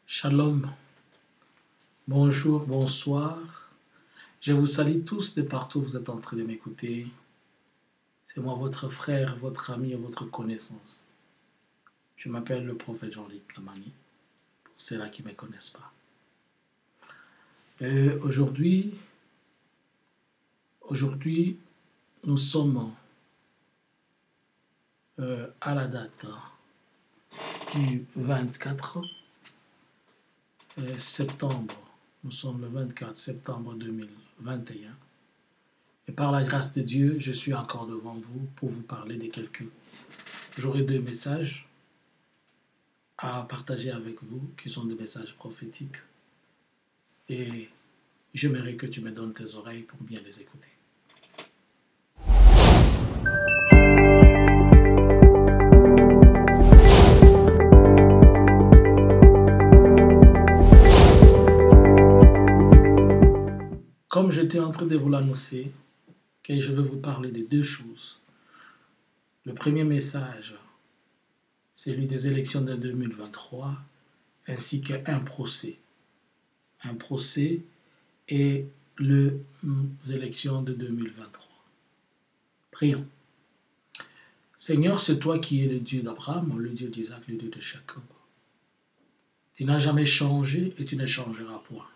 Shalom, bonjour, bonsoir. Je vous salue tous de partout où vous êtes en train de m'écouter. C'est moi, votre frère, votre ami et votre connaissance. Je m'appelle le prophète Jean-Luc Kamani, pour ceux-là qui ne me connaissent pas. Aujourd'hui, nous sommes à la date du 24 septembre. Nous sommes le 24 septembre 2021. Et par la grâce de Dieu, je suis encore devant vous pour vous parler de quelques... J'aurai 2 messages à partager avec vous qui sont des messages prophétiques. Et j'aimerais que tu me donnes tes oreilles pour bien les écouter. Comme j'étais en train de vous l'annoncer, que je vais vous parler de 2 choses. Le premier message, c'est celui des élections de 2023, ainsi qu'un procès. Un procès et les élections de 2023. Prions. Seigneur, c'est toi qui es le Dieu d'Abraham, le Dieu d'Isaac, le Dieu de Jacob. Tu n'as jamais changé et tu ne changeras point.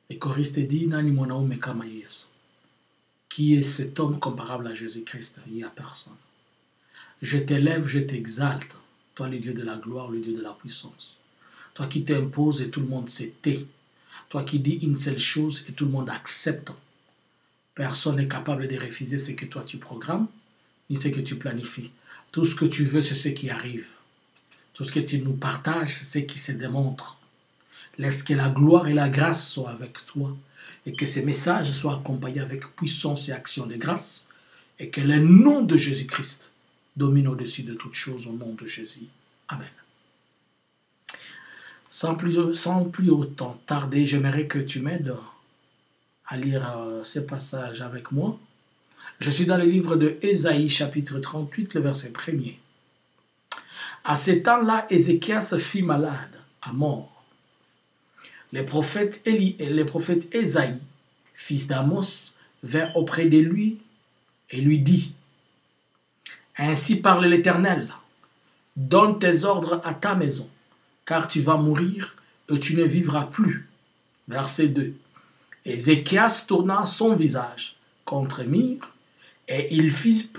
Et choriste dit, Nani mwanaume kama Yesu. Qui est cet homme comparable à Jésus-Christ? Il n'y a personne. Je t'élève, je t'exalte, toi le Dieu de la gloire, le Dieu de la puissance. Toi qui t'imposes et tout le monde se tait. Toi qui dis une seule chose et tout le monde accepte. Personne n'est capable de refuser ce que toi tu programmes, ni ce que tu planifies. Tout ce que tu veux, c'est ce qui arrive. Tout ce que tu nous partages, c'est ce qui se démontre. Laisse que la gloire et la grâce soient avec toi et que ces messages soient accompagnés avec puissance et action de grâce et que le nom de Jésus-Christ domine au-dessus de toutes choses au nom de Jésus. Amen. Sans plus autant tarder, j'aimerais que tu m'aides à lire ces passages avec moi. Je suis dans le livre de Ésaïe, chapitre 38, le verset 1er. À ce temps-là, Ézéchias fut malade, à mort. Le prophète Ésaïe, fils d'Amos, vint auprès de lui et lui dit, « Ainsi parle l'Éternel, donne tes ordres à ta maison, car tu vas mourir et tu ne vivras plus. » Verset 2. Ézéchias tourna son visage contre Mire et il fit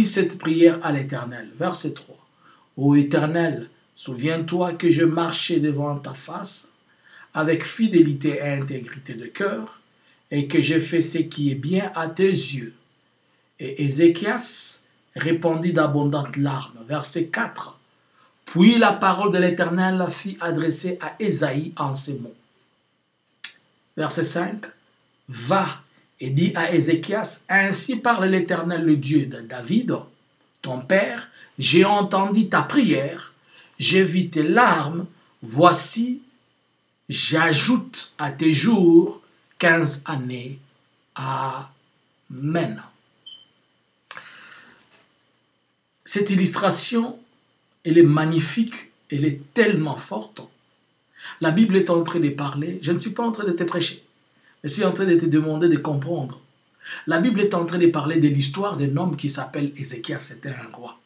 cette prière à l'Éternel. Verset 3. Ô Éternel, souviens-toi que je marchais devant ta face avec fidélité et intégrité de cœur et que j'ai fait ce qui est bien à tes yeux. Et Ézéchias répandit d'abondantes larmes. Verset 4. Puis la parole de l'Éternel fut adressée à Ésaïe en ces mots. Verset 5. Va et dis à Ézéchias, ainsi parle l'Éternel, le Dieu de David, ton père, j'ai entendu ta prière, j'ai vu tes larmes, voici, j'ajoute à tes jours 15 années. Amen. Cette illustration, elle est magnifique, elle est tellement forte. La Bible est en train de parler, je ne suis pas en train de te prêcher, je suis en train de te demander de comprendre. La Bible est en train de parler de l'histoire d'un homme qui s'appelle Ézéchias, c'était un roi.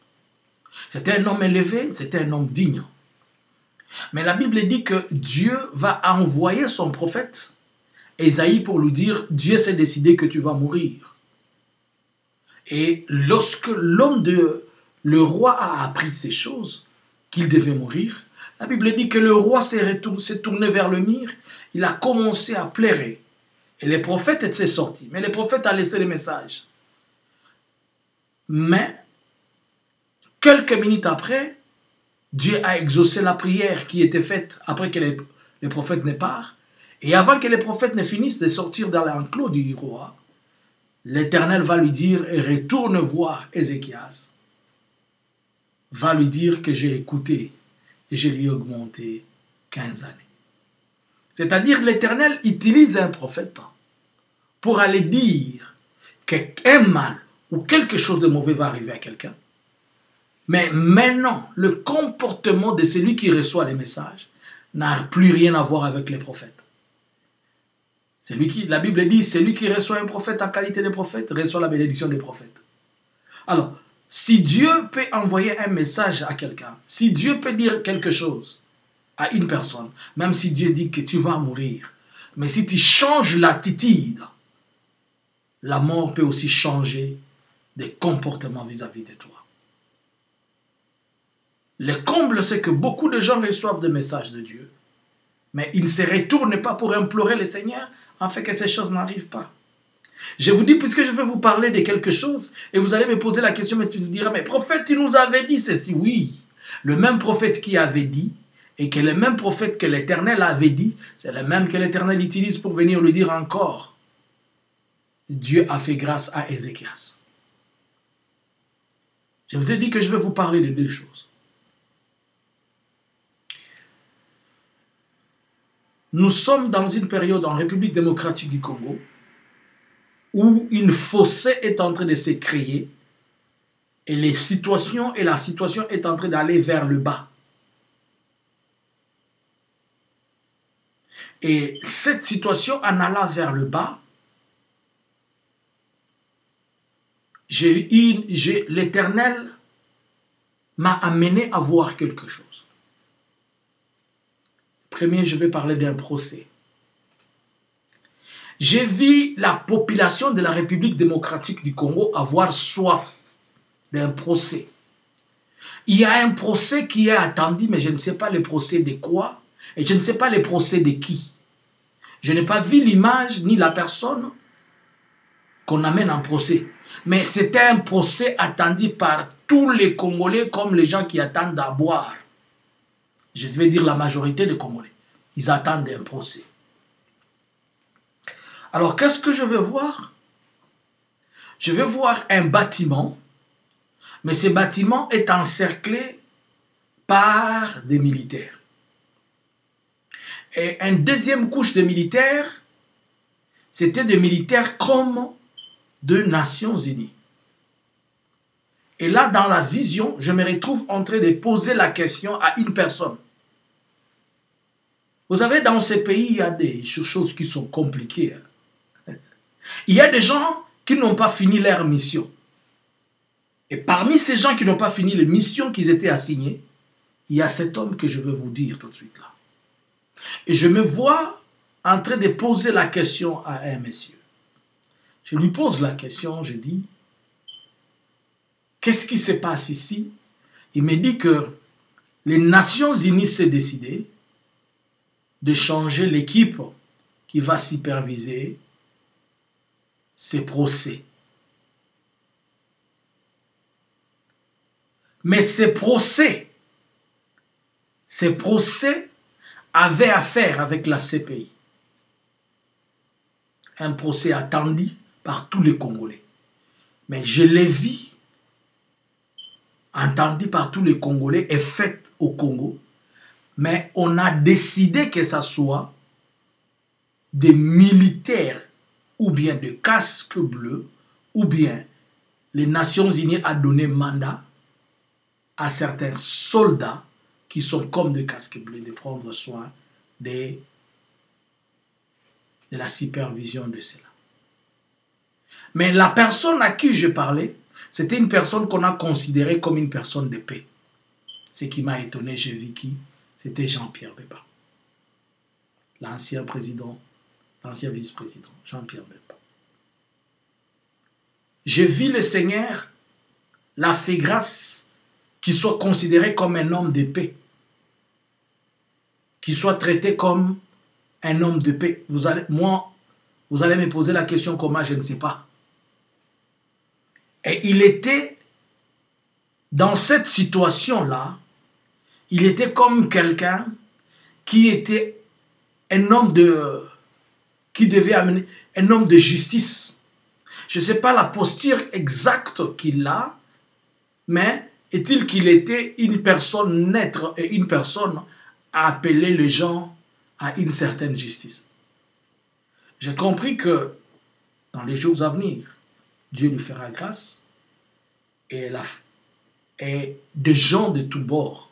C'était un homme élevé, c'était un homme digne. Mais la Bible dit que Dieu va envoyer son prophète, Ésaïe, pour lui dire, Dieu s'est décidé que tu vas mourir. Et lorsque le roi a appris ces choses, qu'il devait mourir, la Bible dit que le roi s'est tourné vers le mire, il a commencé à pleurer. Et les prophètes étaient sortis, mais les prophètes ont laissé les messages. Mais, quelques minutes après, Dieu a exaucé la prière qui était faite après que les prophètes ne partent. Et avant que les prophètes ne finissent de sortir dans l'enclos du roi, l'Éternel va lui dire, et retourne voir Ézéchias, va lui dire que j'ai écouté et je lui ai augmenté 15 années. C'est-à-dire l'Éternel utilise un prophète pour aller dire qu'un mal ou quelque chose de mauvais va arriver à quelqu'un. Mais maintenant, le comportement de celui qui reçoit les messages n'a plus rien à voir avec les prophètes. La Bible dit, celui qui reçoit un prophète en qualité de prophète reçoit la bénédiction des prophètes. Alors, si Dieu peut envoyer un message à quelqu'un, si Dieu peut dire quelque chose à une personne, même si Dieu dit que tu vas mourir, mais si tu changes l'attitude, la mort peut aussi changer des comportements vis-à-vis de toi. Le comble, c'est que beaucoup de gens reçoivent des messages de Dieu, mais ils ne se retournent pas pour implorer le Seigneur afin que ces choses n'arrivent pas. Je vous dis, puisque je vais vous parler de quelque chose, et vous allez me poser la question, mais tu me diras, mais prophète, tu nous avais dit ceci. Oui, le même prophète qui avait dit, et que le même prophète que l'Éternel avait dit, c'est le même que l'Éternel utilise pour venir le dire encore. Dieu a fait grâce à Ézéchias. Je vous ai dit que je vais vous parler de deux choses. Nous sommes dans une période en République démocratique du Congo où une fossée est en train de se créer et la situation est en train d'aller vers le bas. Et cette situation, en allant vers le bas, l'Éternel m'a amené à voir quelque chose. Premier, je vais parler d'un procès. J'ai vu la population de la République démocratique du Congo avoir soif d'un procès. Il y a un procès qui est attendu, mais je ne sais pas le procès de quoi, et je ne sais pas le procès de qui. Je n'ai pas vu l'image ni la personne qu'on amène en procès. Mais c'était un procès attendu par tous les Congolais comme les gens qui attendent à boire. Je devais dire la majorité des Congolais. Ils attendent un procès. Alors, qu'est-ce que je vais voir? Je vais voir un bâtiment, mais ce bâtiment est encerclé par des militaires. Et une deuxième couche de militaires, c'était des militaires comme de Nations Unies. Et là, dans la vision, je me retrouve en train de poser la question à une personne. Vous savez, dans ce pays, il y a des choses qui sont compliquées. Il y a des gens qui n'ont pas fini leur mission. Et parmi ces gens qui n'ont pas fini les missions qu'ils étaient assignés, il y a cet homme que je vais vous dire tout de suite là. Et je me vois en train de poser la question à un monsieur. Je lui pose la question, je dis, qu'est-ce qui se passe ici? Il me dit que les Nations Unies s'est décidé de changer l'équipe qui va superviser ces procès. Mais ces procès avaient affaire avec la CPI. Un procès attendu par tous les Congolais. Mais je l'ai vu, entendu par tous les Congolais et fait au Congo. Mais on a décidé que ça soit des militaires ou bien de casques bleus ou bien les Nations Unies a donné mandat à certains soldats qui sont comme des casques bleus de prendre soin de la supervision de cela. Mais la personne à qui je parlais, c'était une personne qu'on a considérée comme une personne de paix. Ce qui m'a étonné, j'ai vu qui? C'était Jean-Pierre Bemba. L'ancien président, l'ancien vice-président, Jean-Pierre Bemba. J'ai vu le Seigneur l'a fait grâce qu'il soit considéré comme un homme de paix. Qu'il soit traité comme un homme de paix. Vous allez me poser la question comment, je ne sais pas. Et il était dans cette situation-là, il était comme quelqu'un qui était un homme qui devait amener un homme de justice. Je ne sais pas la posture exacte qu'il a, mais est-il qu'il était une personne neutre et une personne à appeler les gens à une certaine justice. J'ai compris que dans les jours à venir, Dieu lui fera grâce et Et des gens de tous bords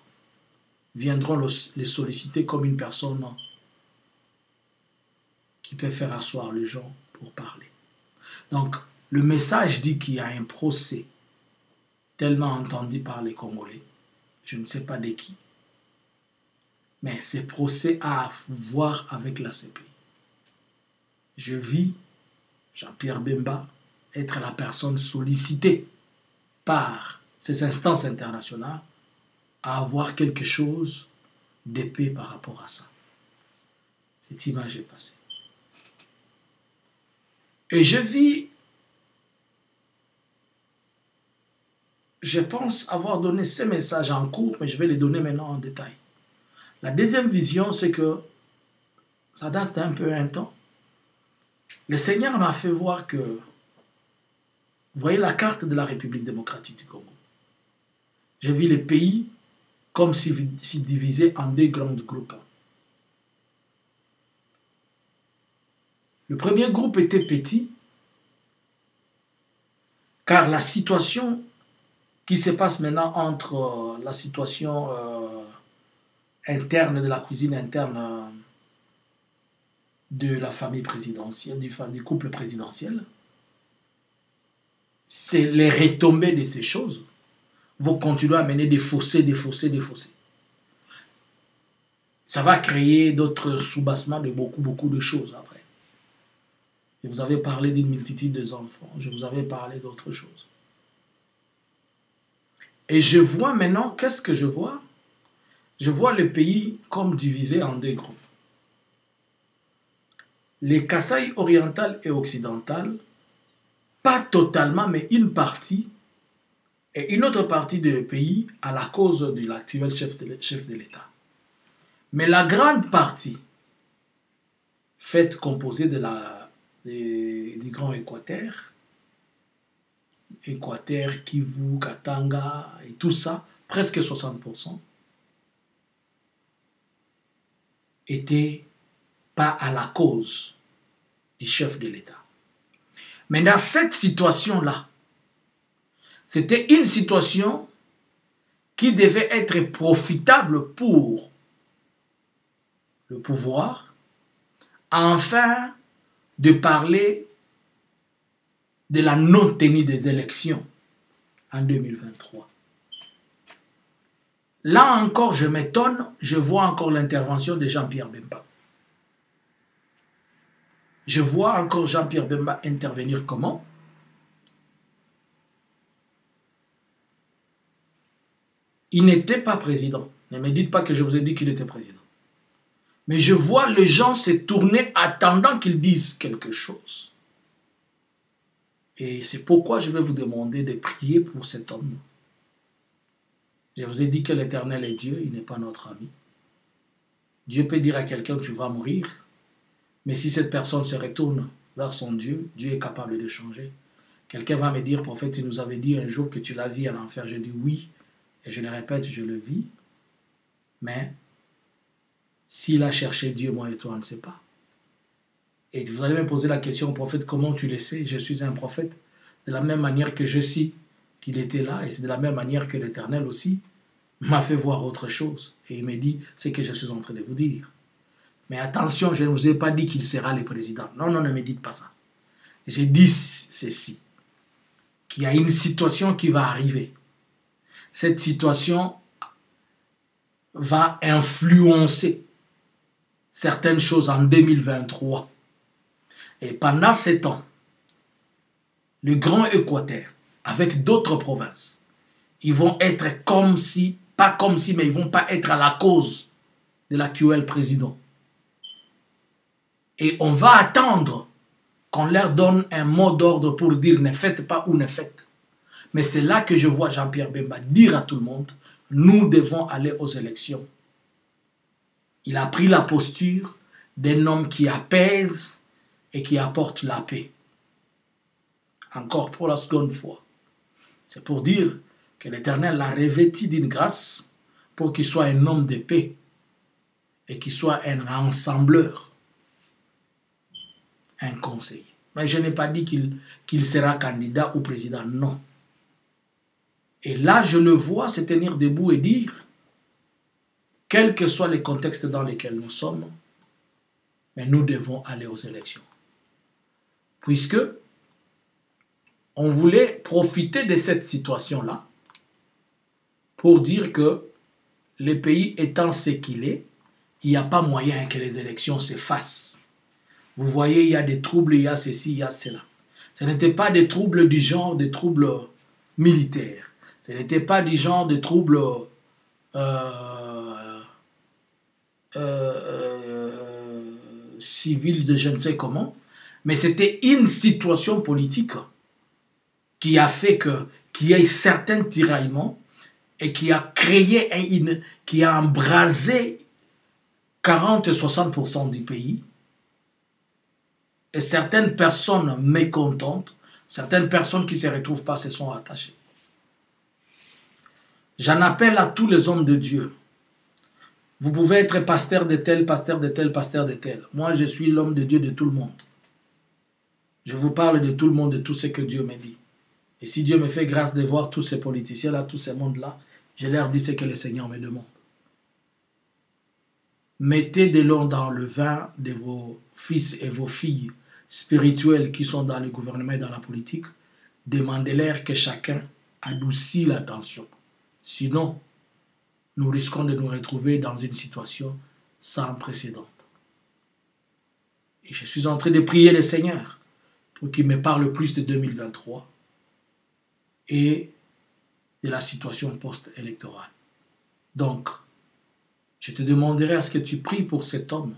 viendront les solliciter comme une personne qui peut faire asseoir les gens pour parler. Donc, le message dit qu'il y a un procès tellement entendu par les Congolais, je ne sais pas de qui, mais ce procès a à voir avec la CPI. Je vis Jean-Pierre Bemba être la personne sollicitée par ces instances internationales à avoir quelque chose d'épais par rapport à ça. Cette image est passée. Et je pense avoir donné ces messages en cours, mais je vais les donner maintenant en détail. La deuxième vision, c'est que ça date un peu un temps. Le Seigneur m'a fait voir que, vous voyez la carte de la République démocratique du Congo. J'ai vu les pays comme si divisés en deux grands groupes. Le premier groupe était petit, car la situation qui se passe maintenant entre la situation interne de la cuisine interne de la famille présidentielle, du couple présidentiel, c'est les retombées de ces choses vont continuer à mener des fossés. Ça va créer d'autres soubassements de beaucoup de choses après. Je vous avais parlé d'une multitude d'enfants, je vous avais parlé d'autres choses. Et je vois maintenant, qu'est-ce que je vois? Je vois le pays comme divisé en deux groupes. Les Kasaï oriental et occidental, pas totalement, mais une partie, et une autre partie du pays à la cause de l'actuel chef de l'État. Mais la grande partie, faite composée du Grand Équateur, Kivu, Katanga et tout ça, presque 60%, était pas à la cause du chef de l'État. Mais dans cette situation-là, c'était une situation qui devait être profitable pour le pouvoir, afin de parler de la non-tenue des élections en 2023. Là encore, je m'étonne, je vois encore l'intervention de Jean-Pierre Bemba. Je vois encore Jean-Pierre Bemba intervenir comment? Il n'était pas président. Ne me dites pas que je vous ai dit qu'il était président. Mais je vois les gens se tourner attendant qu'ils disent quelque chose. Et c'est pourquoi je vais vous demander de prier pour cet homme. Je vous ai dit que l'Éternel est Dieu, il n'est pas notre ami. Dieu peut dire à quelqu'un tu vas mourir, mais si cette personne se retourne vers son Dieu, Dieu est capable de changer. Quelqu'un va me dire, prophète, tu nous avais dit un jour que tu la vis en enfer. Je dis oui, et je le répète, je le vis. Mais s'il a cherché Dieu, moi et toi, on ne sait pas. Et vous allez me poser la question au prophète, comment tu le sais? Je suis un prophète. De la même manière que je sais qu'il était là, et c'est de la même manière que l'Éternel aussi m'a fait voir autre chose. Et il me dit, c'est ce que je suis en train de vous dire. Mais attention, je ne vous ai pas dit qu'il sera le président. Non, ne me dites pas ça. J'ai dit ceci, qu'il y a une situation qui va arriver. Cette situation va influencer certaines choses en 2023. Et pendant 7 ans, le Grand Équateur, avec d'autres provinces, ils vont être comme si, pas comme si, mais ils ne vont pas être à la cause de l'actuel président. Et on va attendre qu'on leur donne un mot d'ordre pour dire ne faites pas ou ne faites. Mais c'est là que je vois Jean-Pierre Bemba dire à tout le monde, nous devons aller aux élections. Il a pris la posture d'un homme qui apaise et qui apporte la paix. Encore pour la seconde fois. C'est pour dire que l'Éternel l'a revêtu d'une grâce pour qu'il soit un homme de paix et qu'il soit un rassembleur, un conseiller. Mais je n'ai pas dit qu'il sera candidat ou président, non. Et là, je le vois se tenir debout et dire, quels que soient les contextes dans lesquels nous sommes, mais nous devons aller aux élections. Puisque on voulait profiter de cette situation-là pour dire que le pays étant ce qu'il est, il n'y a pas moyen que les élections se fassent. Vous voyez, il y a des troubles, il y a ceci, il y a cela. Ce n'était pas des troubles du genre des troubles militaires. Ce n'était pas du genre de troubles civils de je ne sais comment, mais c'était une situation politique qui a fait qu'il y ait certains tiraillements et qui a créé, qui a embrasé 40-60% du pays. Et certaines personnes mécontentes, certaines personnes qui ne se retrouvent pas se sont attachées. J'en appelle à tous les hommes de Dieu. Vous pouvez être pasteur de tel, pasteur de tel, pasteur de tel. Moi, je suis l'homme de Dieu de tout le monde. Je vous parle de tout le monde, de tout ce que Dieu me dit. Et si Dieu me fait grâce de voir tous ces politiciens-là, tous ces mondes-là, je leur dis ce que le Seigneur me demande. Mettez de l'eau dans le vin de vos fils et vos filles spirituels qui sont dans le gouvernement et dans la politique. Demandez-leur que chacun adoucit la tension. Sinon, nous risquons de nous retrouver dans une situation sans précédent. Et je suis en train de prier le Seigneur pour qu'il me parle plus de 2023 et de la situation post-électorale. Donc, je te demanderai à ce que tu pries pour cet homme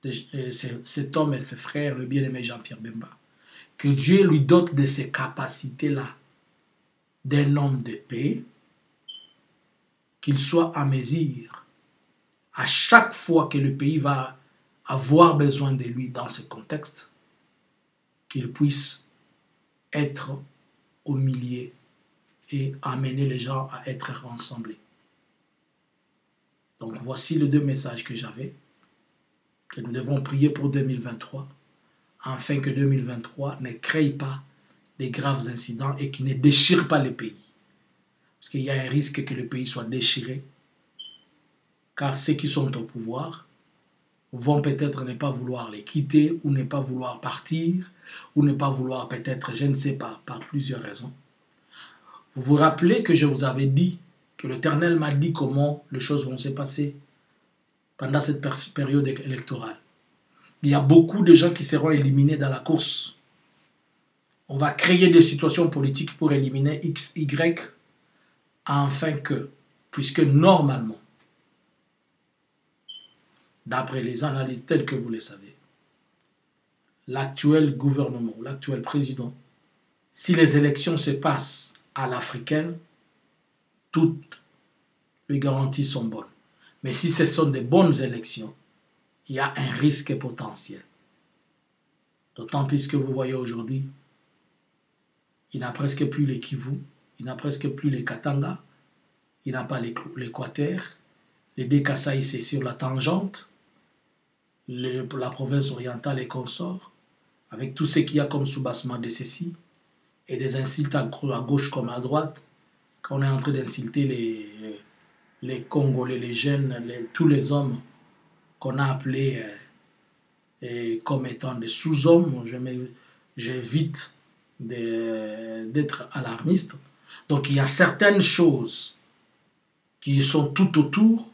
et ses frères, le bien-aimé Jean-Pierre Bemba. Que Dieu lui dote de ces capacités-là d'un homme de paix, qu'il soit à mesure, à chaque fois que le pays va avoir besoin de lui dans ce contexte, qu'il puisse être au milieu et amener les gens à être rassemblés. Donc voici les deux messages que j'avais, que nous devons prier pour 2023, afin que 2023 ne crée pas des graves incidents et qui ne déchire pas le pays. Parce qu'il y a un risque que le pays soit déchiré, car ceux qui sont au pouvoir vont peut-être ne pas vouloir les quitter, ou ne pas vouloir partir, ou ne pas vouloir peut-être, je ne sais pas, par plusieurs raisons. Vous vous rappelez que je vous avais dit que l'Éternel m'a dit comment les choses vont se passer pendant cette période électorale. Il y a beaucoup de gens qui seront éliminés dans la course. On va créer des situations politiques pour éliminer X, Y, afin que, puisque normalement, d'après les analyses telles que vous le savez, l'actuel gouvernement, l'actuel président, si les élections se passent à l'africaine, toutes les garanties sont bonnes. Mais si ce sont des bonnes élections, il y a un risque potentiel. D'autant plus que vous voyez aujourd'hui, il n'a presque plus les Kivu, il n'a presque plus les Katanga, il n'a pas l'Équateur, les Kasaï c'est sur la tangente, la province orientale et consorts, avec tout ce qu'il y a comme soubassement de ceci, et des insultes à gauche comme à droite, quand on est en train d'insulter les Congolais, les jeunes, tous les hommes qu'on a appelés comme étant des sous-hommes, j'évite d'être alarmiste. Donc il y a certaines choses qui sont tout autour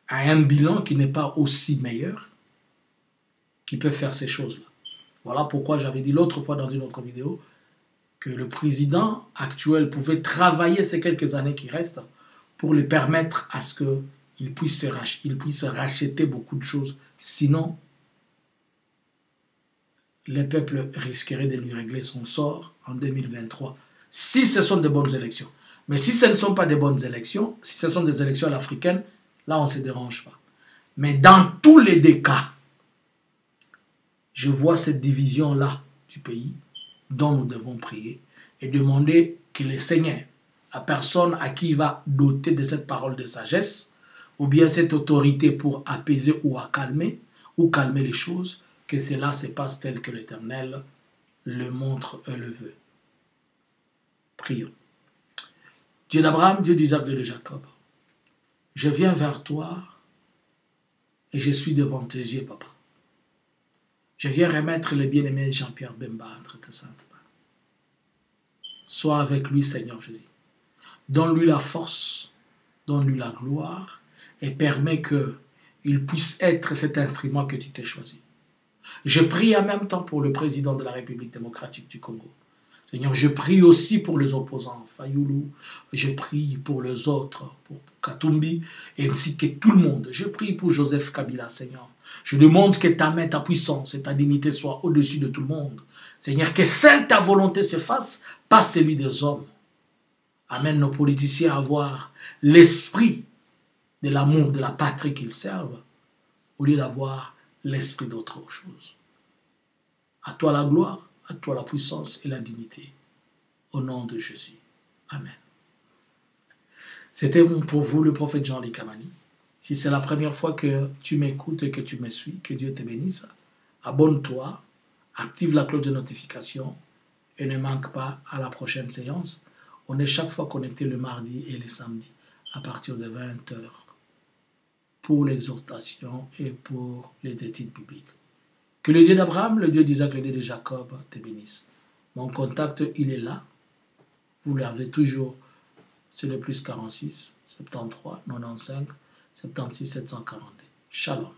à un bilan qui n'est pas aussi meilleur, qui peut faire ces choses-là. Voilà pourquoi j'avais dit l'autre fois dans une autre vidéo que le président actuel pouvait travailler ces quelques années qui restent pour lui permettre à ce qu'il puisse se racheter beaucoup de choses. Sinon, le peuple risquerait de lui régler son sort en 2023, si ce sont de bonnes élections. Mais si ce ne sont pas de bonnes élections, si ce sont des élections à l'africaine, là on ne se dérange pas. Mais dans tous les deux cas, je vois cette division-là du pays dont nous devons prier et demander que le Seigneur, la personne à qui il va doter de cette parole de sagesse, ou bien cette autorité pour apaiser ou calmer les choses, que cela se passe tel que l'Éternel le montre et le veut. Prions. Dieu d'Abraham, Dieu d'Isaac et de Jacob, je viens vers toi et je suis devant tes yeux, papa. Je viens remettre le bien-aimé Jean-Pierre Bemba entre tes saintes mains. Sois avec lui, Seigneur Jésus. Donne-lui la force, donne-lui la gloire et permets qu'il puisse être cet instrument que tu t'es choisi. Je prie en même temps pour le président de la République démocratique du Congo. Seigneur, je prie aussi pour les opposants, Fayoulou, je prie pour les autres, pour Katumbi, ainsi que tout le monde. Je prie pour Joseph Kabila, Seigneur. Je demande que ta main, ta puissance et ta dignité soient au-dessus de tout le monde. Seigneur, que seule ta volonté se fasse, pas celui des hommes. Amène nos politiciens à avoir l'esprit de l'amour de la patrie qu'ils servent, au lieu d'avoir l'esprit d'autre chose. À toi la gloire, à toi la puissance et la dignité. Au nom de Jésus. Amen. C'était pour vous le prophète Jean-Luc Kamani. Si c'est la première fois que tu m'écoutes et que tu me suis, que Dieu te bénisse. Abonne-toi, active la cloche de notification et ne manque pas à la prochaine séance. On est chaque fois connecté le mardi et le samedi à partir de 20h pour l'exhortation et pour les études bibliques. Que le Dieu d'Abraham, le Dieu d'Isaac, le Dieu de Jacob te bénisse. Mon contact, il est là. Vous l'avez toujours sur le +46 73 95 76 742. Shalom.